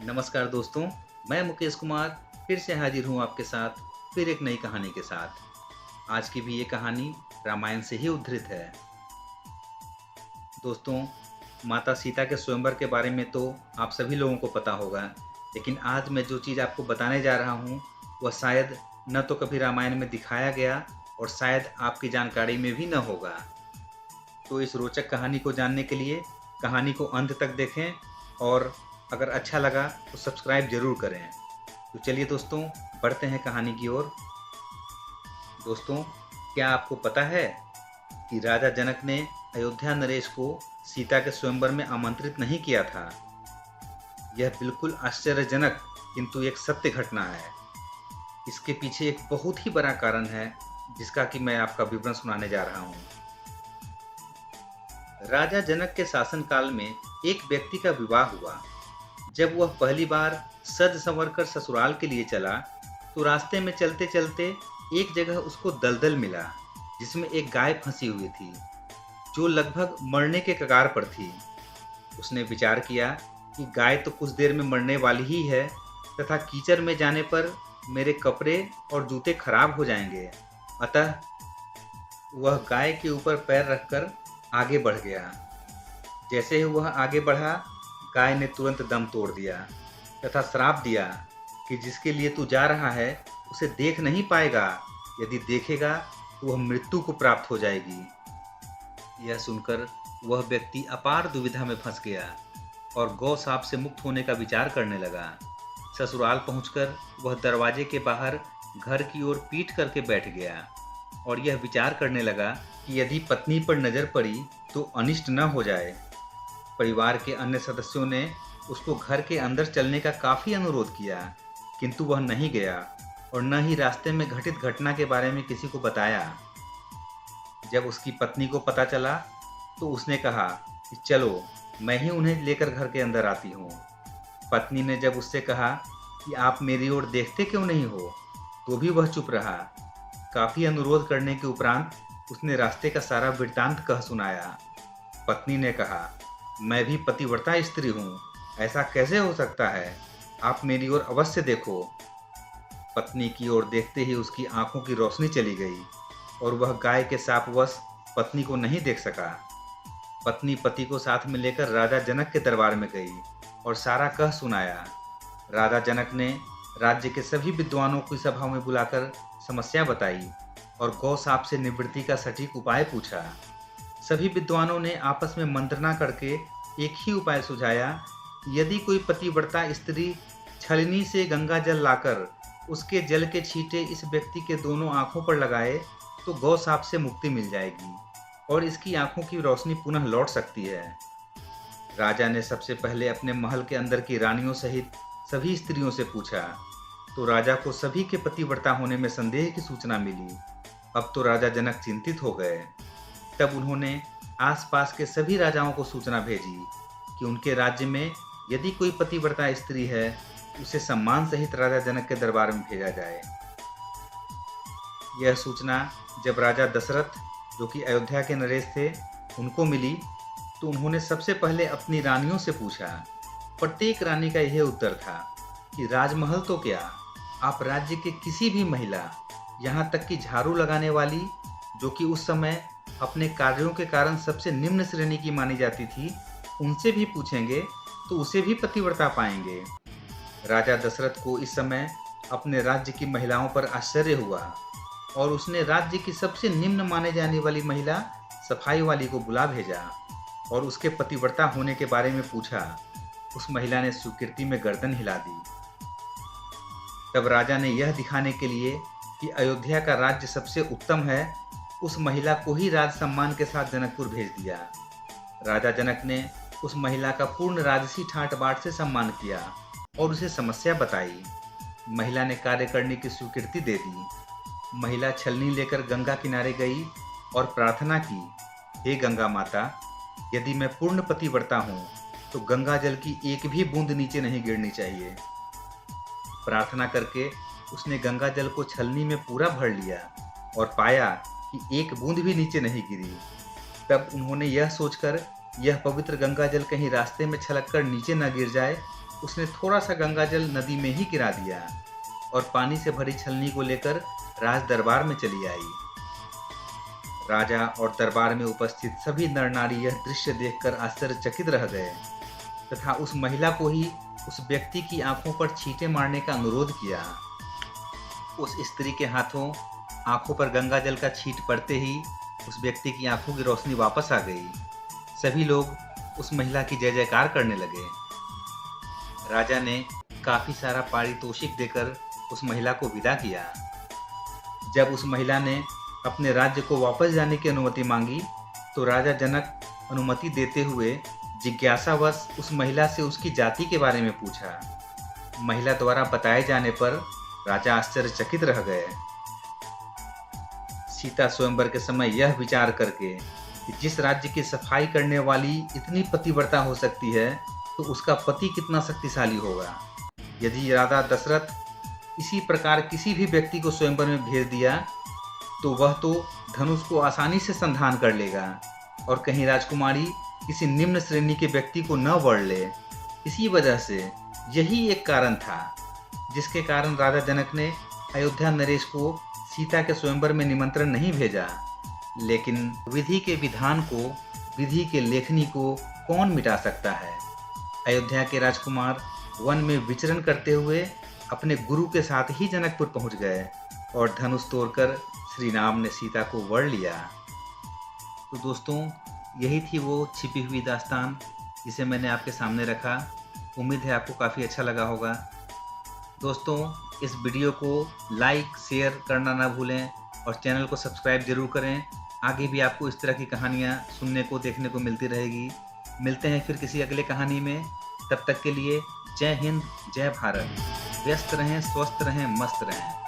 नमस्कार दोस्तों, मैं मुकेश कुमार फिर से हाजिर हूँ आपके साथ फिर एक नई कहानी के साथ। आज की भी ये कहानी रामायण से ही उद्धृत है। दोस्तों, माता सीता के स्वयंवर के बारे में तो आप सभी लोगों को पता होगा, लेकिन आज मैं जो चीज़ आपको बताने जा रहा हूँ वह शायद न तो कभी रामायण में दिखाया गया और शायद आपकी जानकारी में भी न होगा। तो इस रोचक कहानी को जानने के लिए कहानी को अंत तक देखें और अगर अच्छा लगा तो सब्सक्राइब ज़रूर करें। तो चलिए दोस्तों, बढ़ते हैं कहानी की ओर। दोस्तों, क्या आपको पता है कि राजा जनक ने अयोध्या नरेश को सीता के स्वयंवर में आमंत्रित नहीं किया था? यह बिल्कुल आश्चर्यजनक किंतु एक सत्य घटना है। इसके पीछे एक बहुत ही बड़ा कारण है जिसका कि मैं आपका विवरण सुनाने जा रहा हूँ। राजा जनक के शासनकाल में एक व्यक्ति का विवाह हुआ। जब वह पहली बार सज संवर कर ससुराल के लिए चला तो रास्ते में चलते चलते एक जगह उसको दलदल मिला जिसमें एक गाय फंसी हुई थी जो लगभग मरने के कगार पर थी। उसने विचार किया कि गाय तो कुछ देर में मरने वाली ही है तथा कीचड़ में जाने पर मेरे कपड़े और जूते खराब हो जाएंगे। अतः वह गाय के ऊपर पैर रखकर आगे बढ़ गया। जैसे ही वह आगे बढ़ा, गाय ने तुरंत दम तोड़ दिया तथा श्राप दिया कि जिसके लिए तू जा रहा है उसे देख नहीं पाएगा, यदि देखेगा तो वह मृत्यु को प्राप्त हो जाएगी। यह सुनकर वह व्यक्ति अपार दुविधा में फंस गया और गौ शाप से मुक्त होने का विचार करने लगा। ससुराल पहुंचकर वह दरवाजे के बाहर घर की ओर पीठ करके बैठ गया और यह विचार करने लगा कि यदि पत्नी पर नजर पड़ी तो अनिष्ट न हो जाए। परिवार के अन्य सदस्यों ने उसको घर के अंदर चलने का काफी अनुरोध किया, किंतु वह नहीं गया और न ही रास्ते में घटित घटना के बारे में किसी को बताया। जब उसकी पत्नी को पता चला तो उसने कहा कि चलो, मैं ही उन्हें लेकर घर के अंदर आती हूँ। पत्नी ने जब उससे कहा कि आप मेरी ओर देखते क्यों नहीं हो, तो भी वह चुप रहा। काफी अनुरोध करने के उपरांत उसने रास्ते का सारा वृत्तांत कह सुनाया। पत्नी ने कहा, मैं भी पतिव्रता स्त्री हूँ, ऐसा कैसे हो सकता है? आप मेरी ओर अवश्य देखो। पत्नी की ओर देखते ही उसकी आंखों की रोशनी चली गई और वह गाय के शापवश पत्नी को नहीं देख सका। पत्नी पति को साथ में लेकर राजा जनक के दरबार में गई और सारा कह सुनाया। राजा जनक ने राज्य के सभी विद्वानों की सभा में बुलाकर समस्या बताई और गौ शाप से निवृत्ति का सटीक उपाय पूछा। सभी विद्वानों ने आपस में मंत्रणा करके एक ही उपाय सुझाया। यदि कोई पतिव्रता स्त्री छलनी से गंगा जल लाकर उसके जल के छींटे इस व्यक्ति के दोनों आंखों पर लगाए तो गौ शाप से मुक्ति मिल जाएगी और इसकी आंखों की रोशनी पुनः लौट सकती है। राजा ने सबसे पहले अपने महल के अंदर की रानियों सहित सभी स्त्रियों से पूछा तो राजा को सभी के पतिव्रता होने में संदेह की सूचना मिली। अब तो राजा जनक चिंतित हो गए। तब उन्होंने आसपास के सभी राजाओं को सूचना भेजी कि उनके राज्य में यदि कोई पतिव्रता स्त्री है उसे सम्मान सहित राजा जनक के दरबार में भेजा जाए। यह सूचना जब राजा दशरथ, जो कि अयोध्या के नरेश थे, उनको मिली तो उन्होंने सबसे पहले अपनी रानियों से पूछा। प्रत्येक रानी का यह उत्तर था कि राजमहल तो क्या, आप राज्य के किसी भी महिला, यहाँ तक कि झाड़ू लगाने वाली, जो कि उस समय अपने कार्यों के कारण सबसे निम्न श्रेणी की मानी जाती थी, उनसे भी पूछेंगे तो उसे भी पतिव्रता पाएंगे। राजा दशरथ को इस समय अपने राज्य की महिलाओं पर आश्चर्य हुआ और उसने राज्य की सबसे निम्न माने जाने वाली महिला सफाई वाली को बुला भेजा और उसके पतिव्रता होने के बारे में पूछा। उस महिला ने स्वीकृति में गर्दन हिला दी। तब राजा ने यह दिखाने के लिए कि अयोध्या का राज्य सबसे उत्तम है, उस महिला को ही राज सम्मान के साथ जनकपुर भेज दिया। राजा जनक ने उस महिला का पूर्ण राजसी ठाट बाट से सम्मान किया और उसे समस्या बताई। महिला ने कार्य करने की स्वीकृति दे दी। महिला छलनी लेकर गंगा किनारे गई और प्रार्थना की, हे गंगा माता, यदि मैं पूर्ण पतिव्रता हूँ तो गंगा जल की एक भी बूंद नीचे नहीं गिरनी चाहिए। प्रार्थना करके उसने गंगा जल को छलनी में पूरा भर लिया और पाया कि एक बूंद भी नीचे नहीं गिरी। तब उन्होंने यह सोचकर यह पवित्र गंगा जल कहीं रास्ते में छलककर नीचे न गिर जाए, उसने थोड़ा सा गंगाजल नदी में ही गिरा दिया और पानी से भरी छलनी को लेकर राज दरबार में चली आई। राजा और दरबार में उपस्थित सभी नर नारी यह दृश्य देखकर आश्चर्यचकित रह गए तथा उस महिला को ही उस व्यक्ति की आंखों पर छींटे मारने का अनुरोध किया। उस स्त्री के हाथों आंखों पर गंगाजल का छींट पड़ते ही उस व्यक्ति की आंखों की रोशनी वापस आ गई। सभी लोग उस महिला की जय जयकार करने लगे। राजा ने काफी सारा पारितोषिक देकर उस महिला को विदा किया। जब उस महिला ने अपने राज्य को वापस जाने की अनुमति मांगी तो राजा जनक अनुमति देते हुए जिज्ञासावश उस महिला से उसकी जाति के बारे में पूछा। महिला द्वारा बताए जाने पर राजा आश्चर्यचकित रह गए। सीता स्वयंवर के समय यह विचार करके कि जिस राज्य की सफाई करने वाली इतनी पतिव्रता हो सकती है तो उसका पति कितना शक्तिशाली होगा। यदि राजा दशरथ इसी प्रकार किसी भी व्यक्ति को स्वयंवर में भेज दिया तो वह तो धनुष को आसानी से संधान कर लेगा और कहीं राजकुमारी किसी निम्न श्रेणी के व्यक्ति को न वर्ण ले। इसी वजह से यही एक कारण था जिसके कारण राजा जनक ने अयोध्या नरेश को सीता के स्वयंवर में निमंत्रण नहीं भेजा। लेकिन विधि के विधान को, विधि के लेखनी को कौन मिटा सकता है। अयोध्या के राजकुमार वन में विचरण करते हुए अपने गुरु के साथ ही जनकपुर पहुंच गए और धनुष तोड़कर श्री राम ने सीता को वर्ण लिया। तो दोस्तों, यही थी वो छिपी हुई दास्तान जिसे मैंने आपके सामने रखा। उम्मीद है आपको काफ़ी अच्छा लगा होगा। दोस्तों, इस वीडियो को लाइक शेयर करना ना भूलें और चैनल को सब्सक्राइब जरूर करें। आगे भी आपको इस तरह की कहानियाँ सुनने को देखने को मिलती रहेगी। मिलते हैं फिर किसी अगले कहानी में। तब तक के लिए जय हिंद, जय भारत। व्यस्त रहें, स्वस्थ रहें, मस्त रहें।